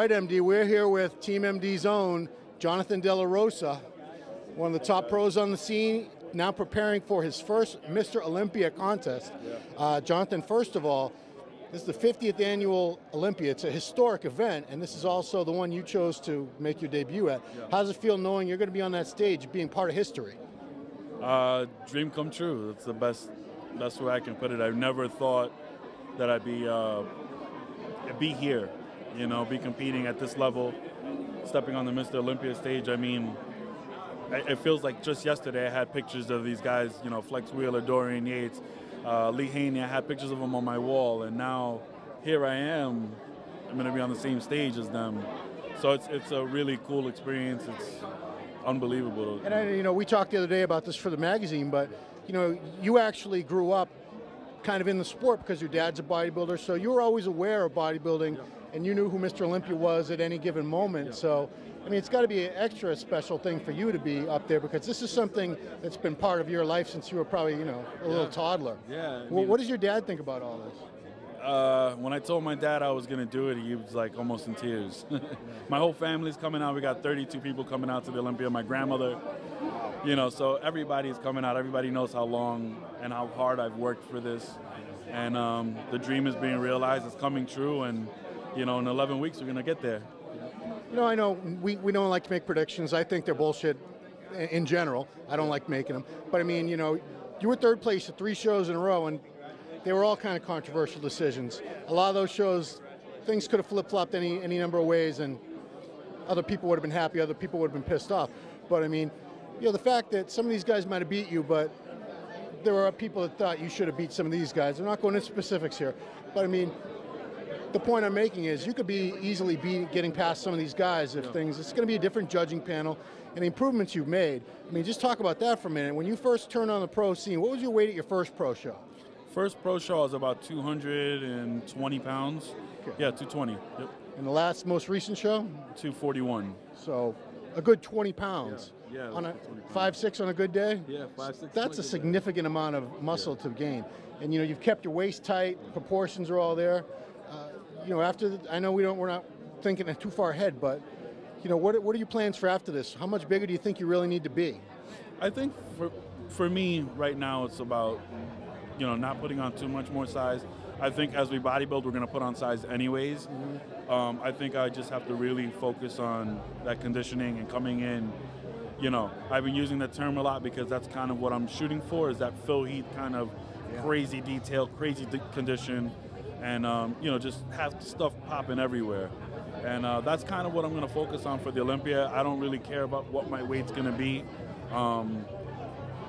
right, MD. We're here with Team MD's own Jon De La Rosa, one of the top pros on the scene, now preparing for his first Mr. Olympia contest. Jonathan, first of all, this is the 50th annual Olympia. It's a historic event, and this is also the one you chose to make your debut at. How does it feel knowing you're going to be on that stage, being part of history? Dream come true. It's the best way I can put it. I never thought that I'd be here, you know, be competing at this level, stepping on the Mr. Olympia stage. I mean, it feels like just yesterday I had pictures of these guys, you know, Flex Wheeler, Dorian Yates, Lee Haney. I had pictures of them on my wall, and now here I am. I'm going to be on the same stage as them. So it's a really cool experience. It's unbelievable. And you know, we talked the other day about this for the magazine, but you know, you actually grew up kind of in the sport because your dad's a bodybuilder, so you were always aware of bodybuilding, and you knew who Mr. Olympia was at any given moment. So, I mean, it's got to be an extra special thing for you to be up there because this is something that's been part of your life since you were probably, you know, a little toddler. Yeah. Well, what does your dad think about all this? When I told my dad I was going to do it, he was like almost in tears. My whole family's coming out. We got 32 people coming out to the Olympia. My grandmother, you know, so everybody's coming out. Everybody knows how long and how hard I've worked for this. And the dream is being realized. It's coming true. And, you know, in 11 weeks, we're going to get there. You know, I know we don't like to make predictions. I think they're bullshit in general. I don't like making them. But, I mean, you know, you were third place at 3 shows in a row, and they were all kind of controversial decisions. A lot of those shows, things could have flip-flopped any number of ways, and other people would have been happy, other people would have been pissed off. But, I mean, you know, the fact that some of these guys might have beat you, but there were people that thought you should have beat some of these guys. I'm not going into specifics here, but, I mean, the point I'm making is you could be easily getting past some of these guys if things, it's going to be a different judging panel, and the improvements you've made. I mean, just talk about that for a minute. When you first turned on the pro scene, what was your weight at your first pro show? First pro show, I was about 220 pounds. Okay. Yeah, 220. Yep. And the most recent show? 241. So a good 20 pounds. Yeah, on a 5'6" on a good day? Yeah, 5'6". That's a significant amount of muscle to gain. And you know, you've kept your waist tight, proportions are all there. You know, I know we're not thinking too far ahead, but you know, what are your plans for after this? How much bigger do you think you really need to be? I think for me right now, it's about, you know, not putting on too much more size. I think as we bodybuild, we're going to put on size anyways. I think I just have to really focus on that conditioning and coming in. You know, I've been using that term a lot because that's kind of what I'm shooting for, is that Phil Heath kind of crazy detail, crazy condition, and you know, just have stuff popping everywhere. And that's kind of what I'm going to focus on for the Olympia. I don't really care about what my weight's going to be.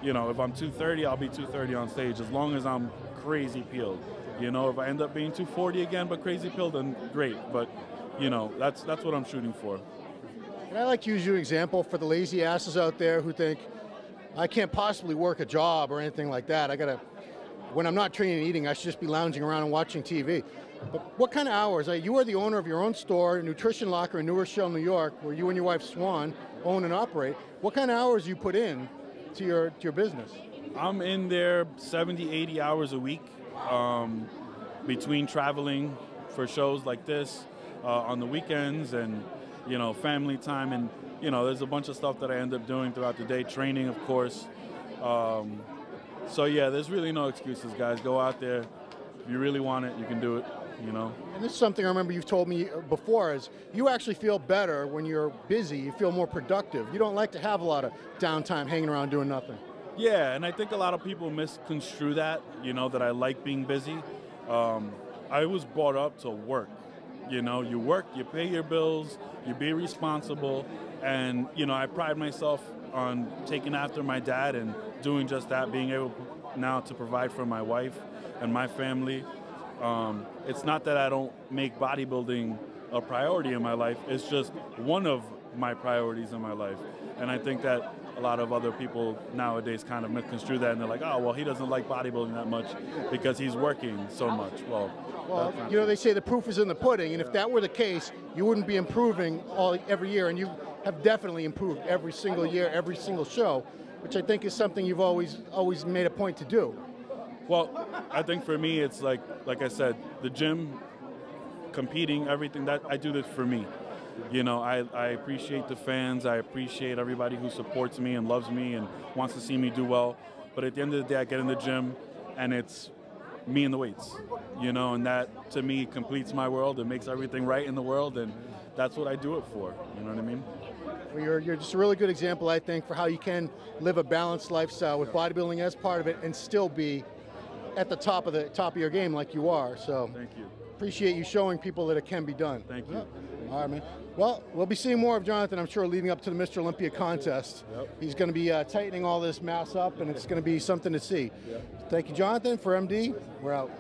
You know, if I'm 230, I'll be 230 on stage, as long as I'm crazy peeled. You know, if I end up being 240 again, but crazy peeled, then great. But, you know, that's what I'm shooting for. And I like to use your example for the lazy asses out there who think, I can't possibly work a job or anything like that. When I'm not training and eating, I should just be lounging around and watching TV. But what kind of hours? You are the owner of your own store, Nutrition Locker in New Rochelle, New York, where you and your wife Swan own and operate. What kind of hours do you put in to your business? I'm in there 70, 80 hours a week, between traveling for shows like this, on the weekends, and, you know, family time, and, you know, there's a bunch of stuff that I end up doing throughout the day, training, of course. So yeah, there's really no excuses, guys. Go out there. If you really want it, you can do it, you know. And this is something I remember you've told me before, is you actually feel better when you're busy. You feel more productive. You don't like to have a lot of downtime hanging around doing nothing. Yeah, and I think a lot of people misconstrue that, you know, that I like being busy. I was brought up to work. You know, you work, you pay your bills, you be responsible, and, you know, I pride myself on taking after my dad and doing just that, being able now to provide for my wife and my family. It's not that I don't make bodybuilding a priority in my life, it's just one of my priorities in my life. And I think that a lot of other people nowadays kind of misconstrue that, and they're like, oh, well, he doesn't like bodybuilding that much because he's working so much. Well, you know, they say the proof is in the pudding, and if that were the case, you wouldn't be improving every year, and you have definitely improved every single year, every single show, which I think is something you've always made a point to do. Well, I think for me, it's like I said, the gym, competing, everything, that I do this for me. You know, I appreciate the fans. I appreciate everybody who supports me and loves me and wants to see me do well. But at the end of the day, I get in the gym, and it's me and the weights, you know, and that to me completes my world. It makes everything right in the world, and that's what I do it for. You know what I mean? Well, you're just a really good example, I think, for how you can live a balanced lifestyle with bodybuilding as part of it and still be at the top of your game like you are. So Thank you. appreciate you showing people that it can be done. Thank you. Yeah. All right, man. Well, we'll be seeing more of Jonathan, I'm sure, leading up to the Mr. Olympia contest. Yep. He's going to be tightening all this mass up, and it's going to be something to see. Yep. Thank you, Jonathan. For MD, we're out.